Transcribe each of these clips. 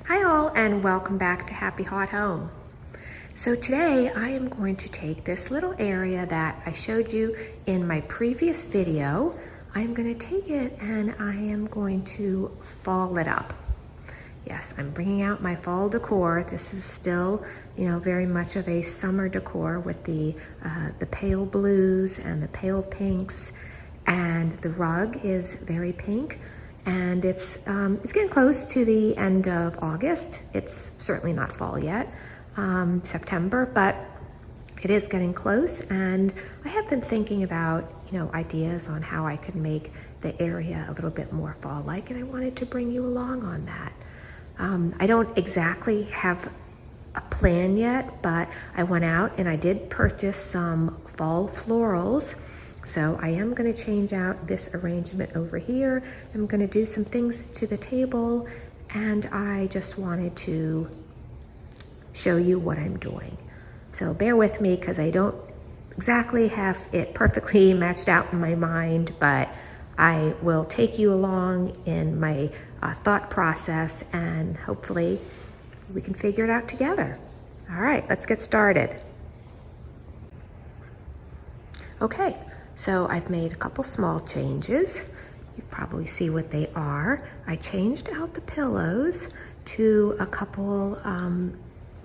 Hi all, and welcome back to Happy Hot Home. So today I am going to take this little area that I showed you in my previous video. I'm going to take it and I am going to fall it up. Yes, I'm bringing out my fall decor. This is still, very much of a summer decor with the pale blues and the pale pinks, and the rug is very pink. And it's getting close to the end of August. It's certainly not fall yet, September, but it is getting close. And I have been thinking about, ideas on how I could make the area a little bit more fall-like, and I wanted to bring you along on that. I don't exactly have a plan yet, but I went out and I did purchase some fall florals. So I am going to change out this arrangement over here. I'm going to do some things to the table, and I just wanted to show you what I'm doing. So bear with me because I don't exactly have it perfectly matched out in my mind, but I will take you along in my thought process, and hopefully we can figure it out together. All right, let's get started. Okay. So I've made a couple small changes. You probably see what they are. I changed out the pillows to a couple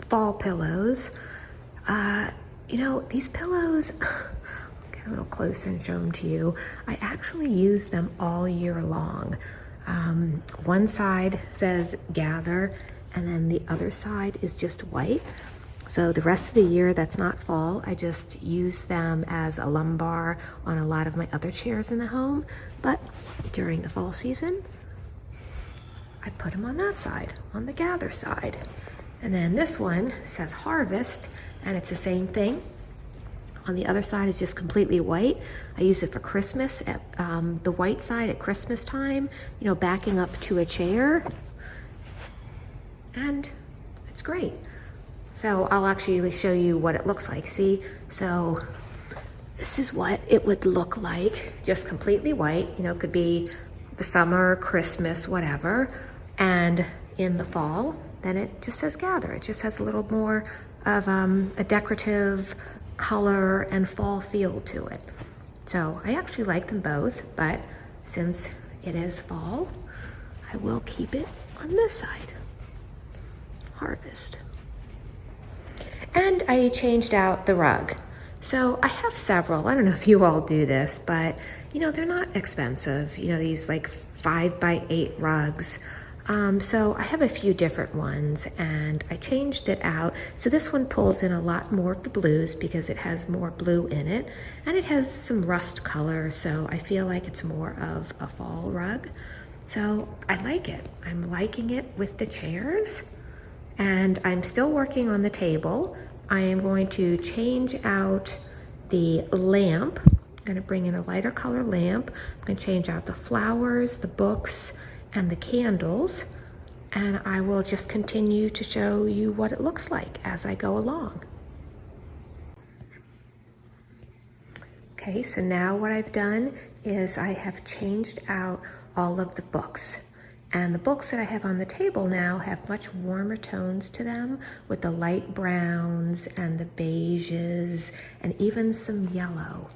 fall pillows. These pillows, I'll get a little closer and show them to you. I actually use them all year long. One side says gather, and then the other side is just white. So the rest of the year that's not fall, I just use them as a lumbar on a lot of my other chairs in the home. But during the fall season, I put them on that side, on the gather side. And then this one says harvest, and it's the same thing. On the other side is just completely white. I use it for Christmas, at the white side at Christmas time, backing up to a chair. And it's great. So I'll actually show you what it looks like. See, so this is what it would look like, just completely white. It could be the summer, Christmas, whatever. And in the fall, then it just says gather. It just has a little more of a decorative color and fall feel to it. So I actually like them both, but since it is fall, I will keep it on this side. Harvest. And I changed out the rug. So I have several. I don't know if you all do this, but they're not expensive. These like 5x8 rugs. So I have a few different ones, and I changed it out. So this one pulls in a lot more of the blues because it has more blue in it, and it has some rust color. So I feel like it's more of a fall rug. So I like it. I'm liking it with the chairs. And I'm still working on the table. I am going to change out the lamp. I'm going to bring in a lighter color lamp. I'm going to change out the flowers, the books, and the candles. And I will just continue to show you what it looks like as I go along. Okay, so now what I've done is I have changed out all of the books. And the books that I have on the table now have much warmer tones to them, with the light browns and the beiges and even some yellow.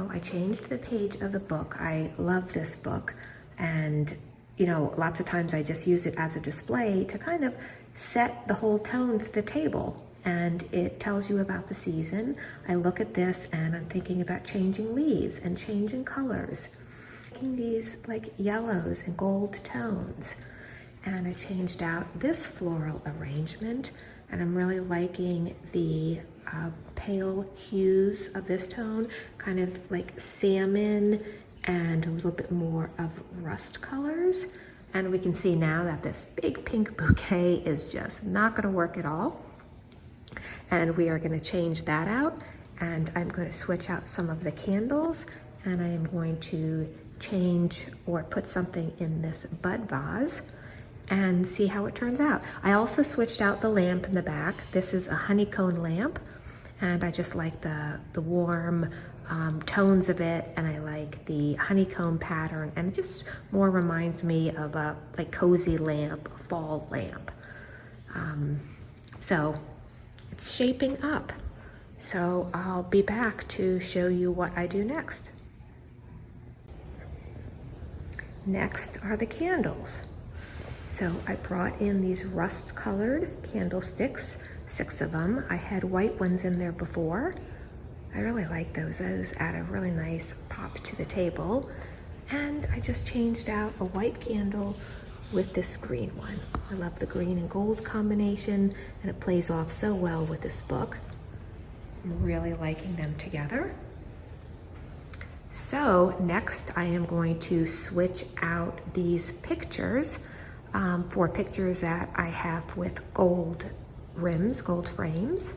I changed the page of the book. I love this book. And, lots of times I just use it as a display to kind of set the whole tone for the table. And it tells you about the season. I look at this and I'm thinking about changing leaves and changing colors. These like yellows and gold tones, and I changed out this floral arrangement, and I'm really liking the pale hues of this tone, kind of like salmon and a little bit more of rust colors. And we can see now that this big pink bouquet is just not going to work at all, and we are going to change that out. And I'm going to switch out some of the candles, and I am going to change or put something in this bud vase and see how it turns out. I also switched out the lamp in the back. This is a honeycomb lamp, and I just like the warm tones of it, and I like the honeycomb pattern, and it just more reminds me of a like cozy lamp, fall lamp. So it's shaping up. So I'll be back to show you what I do next. Next are the candles. So I brought in these rust-colored candlesticks, 6 of them. I had white ones in there before. I really like those. Those add a really nice pop to the table. And I just changed out a white candle with this green one. I love the green and gold combination, and it plays off so well with this book. I'm really liking them together. So next I am going to switch out these pictures for pictures that I have with gold rims, gold frames,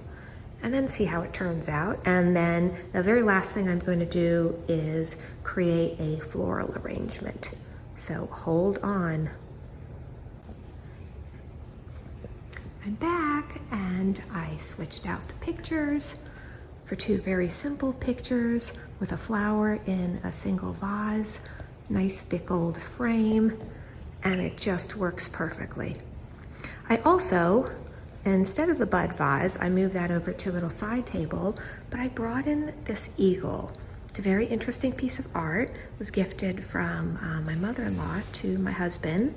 and then see how it turns out. And then the very last thing I'm going to do is create a floral arrangement. So hold on. I'm back, and I switched out the pictures for 2 very simple pictures with a flower in a single vase, nice thick old frame, and it just works perfectly. I also, instead of the bud vase, I moved that over to a little side table, but I brought in this eagle. It's a very interesting piece of art. It was gifted from my mother-in-law to my husband,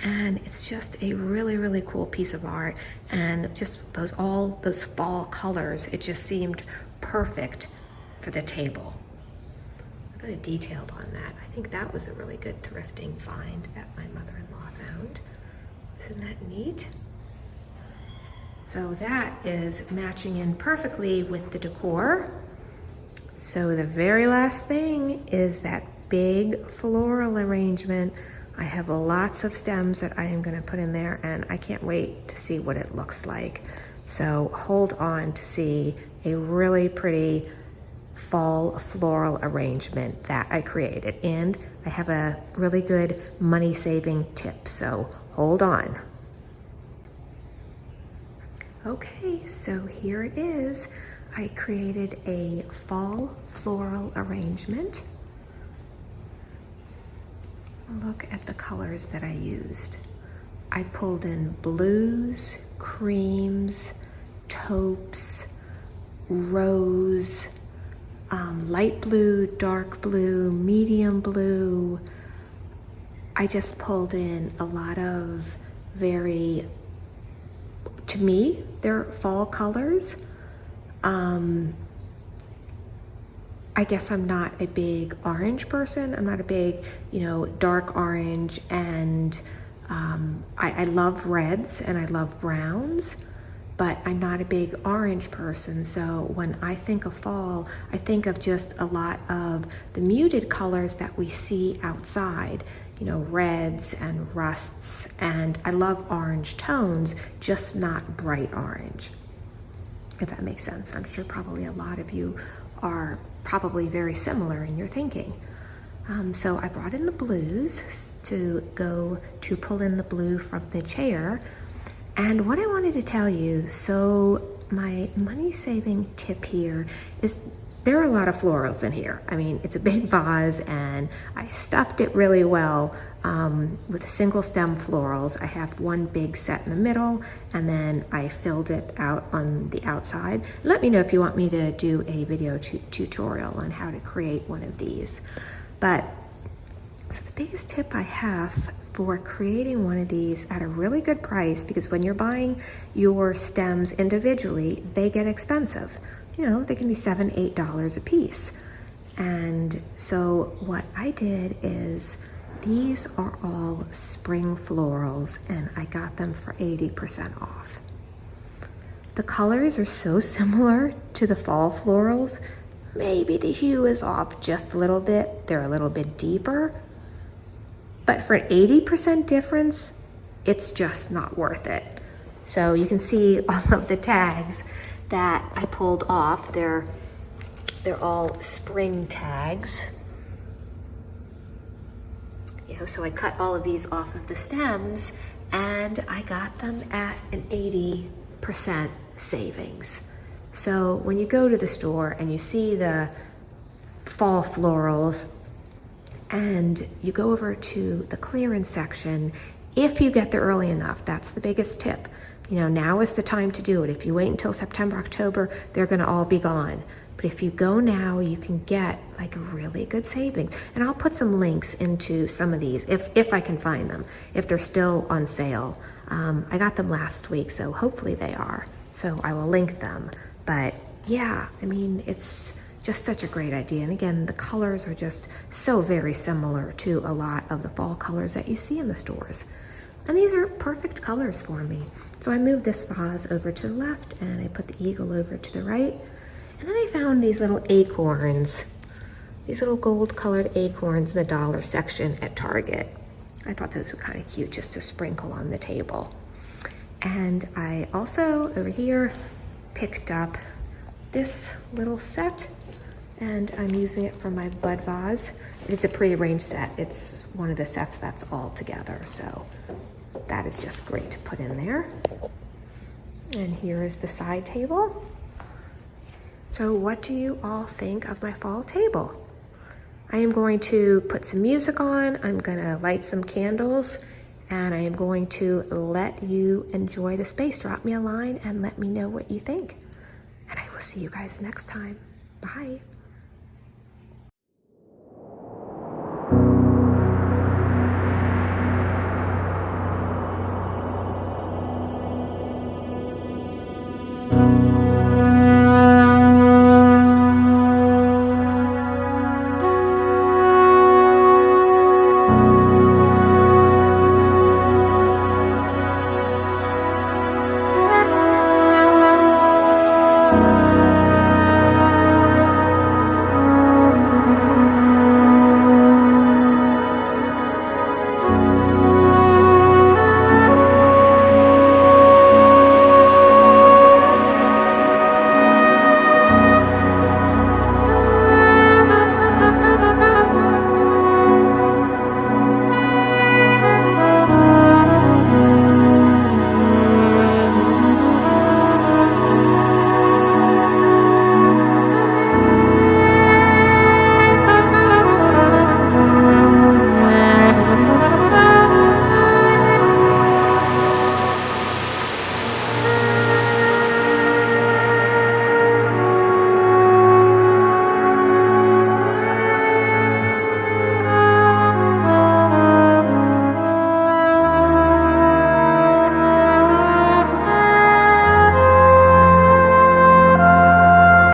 and it's just a really, really cool piece of art. And just all those fall colors, it just seemed perfect for the table. Really detailed on that. I think that was a really good thrifting find that my mother-in-law found. Isn't that neat? So that is matching in perfectly with the decor. So the very last thing is that big floral arrangement. I have lots of stems that I am going to put in there, and I can't wait to see what it looks like. So hold on to see a really pretty fall floral arrangement that I created. And I have a really good money-saving tip, so hold on. Okay, so here it is. I created a fall floral arrangement. Look at the colors that I used. I pulled in blues, creams, taupes, rose, light blue, dark blue, medium blue. I just pulled in a lot of very, to me, they're fall colors. I guess I'm not a big orange person. I'm not a big, dark orange, and I love reds and I love browns, but I'm not a big orange person. So when I think of fall, I think of just a lot of the muted colors that we see outside, reds and rusts, and I love orange tones, just not bright orange, if that makes sense. I'm sure probably a lot of you are probably very similar in your thinking. So I brought in the blues to pull in the blue from the chair. And what I wanted to tell you, so my money-saving tip here is there are a lot of florals in here. I mean, it's a big vase, and I stuffed it really well with single stem florals. I have one big set in the middle, and then I filled it out on the outside. Let me know if you want me to do a video tutorial on how to create one of these. But so the biggest tip I have for creating one of these at a really good price, because when you're buying your stems individually, they get expensive. They can be $7, $8 a piece. And so what I did is, these are all spring florals, and I got them for 80% off. The colors are so similar to the fall florals. Maybe the hue is off just a little bit. They're a little bit deeper. But for an 80% difference, it's just not worth it. So you can see all of the tags that I pulled off. They're all spring tags. So I cut all of these off of the stems, and I got them at an 80% savings. So when you go to the store and you see the fall florals and you go over to the clearance section, if you get there early enough, that's the biggest tip. You know, now is the time to do it. If you wait until September, October, they're gonna all be gone. But if you go now, you can get like really good savings. And I'll put some links into some of these if I can find them, if they're still on sale. I got them last week, so hopefully they are. So I will link them. But yeah, I mean, it's just such a great idea. And again, the colors are just so very similar to a lot of the fall colors that you see in the stores. And these are perfect colors for me. So I moved this vase over to the left and I put the eagle over to the right. And then I found these little acorns, these little gold colored acorns in the dollar section at Target. I thought those were kind of cute just to sprinkle on the table. And I also, over here, picked up this little set, and I'm using it for my bud vase. It's a pre-arranged set. It's one of the sets that's all together, so that is just great to put in there. And here is the side table. So what do you all think of my fall table? I am going to put some music on, I'm gonna light some candles, and I am going to let you enjoy the space. Drop me a line and let me know what you think. And I will see you guys next time. Bye.